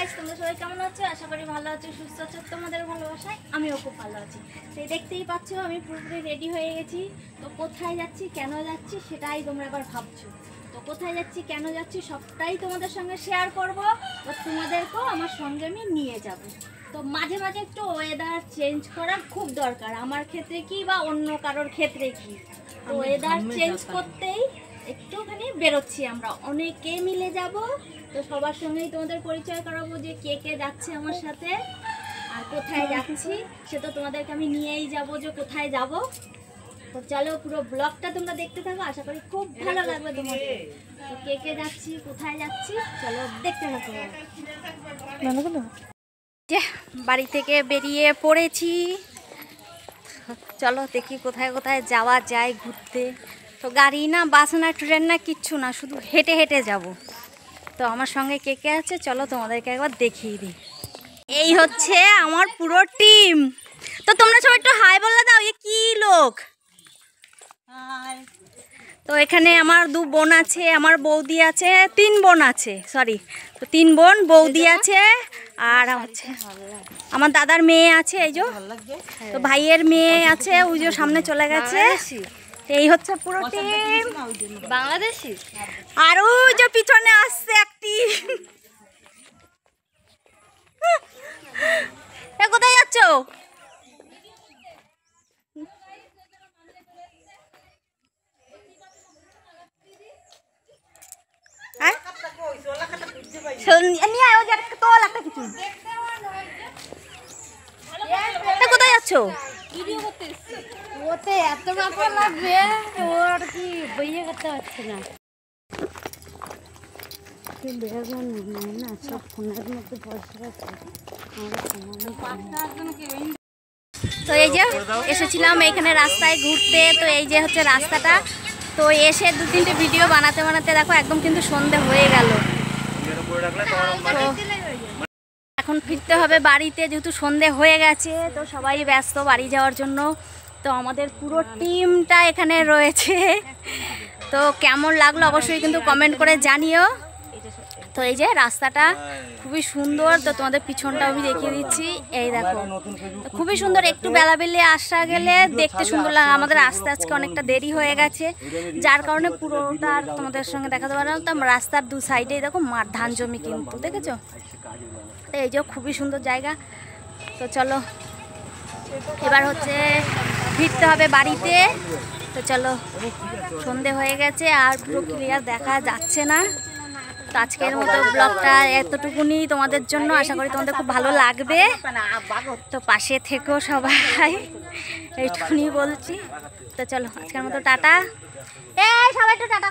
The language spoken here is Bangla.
গাইস, তোমরা সবাই কেমন আছো? আশা করি ভালো আছো, সুস্থ আছো। তোমাদের ভালোবাসায় আমিও খুব ভালো আছি। সেই দেখতেই পাচ্ছ আমি পুরোপুরি রেডি হয়ে গেছি। তো কোথায় যাচ্ছি, কেন যাচ্ছি, সেটাই তোমরা এবার ভাবছো। তো কোথায় যাচ্ছি, কেন যাচ্ছি, সবটাই তোমাদের সঙ্গে শেয়ার করব। তো তোমাদেরকেও আমার সঙ্গে আমি নিয়ে যাব। তো মাঝে মাঝে একটু ওয়েদার চেঞ্জ করার খুব দরকার, আমার ক্ষেত্রে কি বা অন্য কারোর ক্ষেত্রে কি। তো ওয়েদার চেঞ্জ করতেই একটুখানি বেরোচ্ছি, আমরা অনেকে মিলে যাব। তো সবার সঙ্গেই তোমাদের পরিচয় করাবো যে কে কে যাচ্ছে আমার সাথে আর কোথায় যাচ্ছি, সে তো তোমাদেরকে আমি নিয়েই যাব যে কোথায় যাব। তো চলো পুরো ব্লগটা তোমরা দেখতে থাকো, আশা করি খুব ভালো লাগবে তোমাদের। তো কে কে যাচ্ছি, কোথায় যাচ্ছি, চলো দেখতে থাকো। যে বাড়ি থেকে বেরিয়ে পড়েছি, চলো দেখি কোথায় কোথায় যাওয়া যায় ঘুরতে। তো গাড়ি না, বাস না, ট্রেন না, কিচ্ছু না, শুধু হেঁটে হেঁটে যাব। তো আমার সঙ্গে কে কে আছে চলো তোমাদেরকে একবার দেখিয়ে দিই। এই হচ্ছে আমার পুরো টিম। তো তোমরা সবাই একটু হাই বলে দাও। এ কি লোক! তো এখানে আমার 2 বোন আছে, আমার বৌদি আছে, 3 বোন আছে, সরি। তো 3 বোন, বৌদি আছে, আর হচ্ছে আমার দাদার মেয়ে আছে, এই যে। তো ভাইয়ের মেয়ে আছে, ওই যে সামনে চলে গেছে। এই হচ্ছে পুরো টিম বাংলাদেশি। আর ওই যে পিছনে আসছে একটি। কোথায় যাচ্ছ? কোথায় যাচ্ছ? ওতে এত ব্যাপার লাগবে, ওর কি বইয়ে করতে পারছে না। না সব ফোনের মধ্যে পয়সা আছে। তো এই যে এসেছিলাম এখানে রাস্তায় ঘুরতে। তো এই যে হচ্ছে রাস্তাটা। তো এসে 2-3টে ভিডিও বানাতে বানাতে দেখো একদম কিন্তু সন্ধে হয়ে গেল। এখন ফিরতে হবে বাড়িতে, যেহেতু সন্ধে হয়ে গেছে। তো সবাই ব্যস্ত বাড়ি যাওয়ার জন্য। তো আমাদের পুরো টিমটা এখানে রয়েছে। তো কেমন লাগলো অবশ্যই কিন্তু কমেন্ট করে জানিও। তো এই যে রাস্তাটা খুবই সুন্দর। তো তোমাদের পিছনটা আমি দেখিয়ে দিচ্ছি, এই দেখো। তো খুবই সুন্দর, একটু বেলাবেলি আসা গেলে দেখতে সুন্দর লাগে। আমাদের আসতে আজকে অনেকটা দেরি হয়ে গেছে, যার কারণে পুরোটা তোমাদের সঙ্গে দেখাতে পারলাম। তো রাস্তার 2 সাইডেই দেখো মাঠ, ধান জমি কিন্তু, দেখেছো? তো এই যে খুবই সুন্দর জায়গা। তো চলো এবার হচ্ছে ফিরতে হবে বাড়িতে। তো চলো, সন্ধে হয়ে গেছে আর পুরো ক্লিয়ার দেখা যাচ্ছে না। তো আজকের মতো ব্লগটা এতটুকুনি তোমাদের জন্য। আশা করি তোমাদের খুব ভালো লাগবে। তো পাশে থেকো সবাই, এইটুকুনি বলছি। তো চলো আজকের মতো টাটা। এই সবাই একটু টাটা।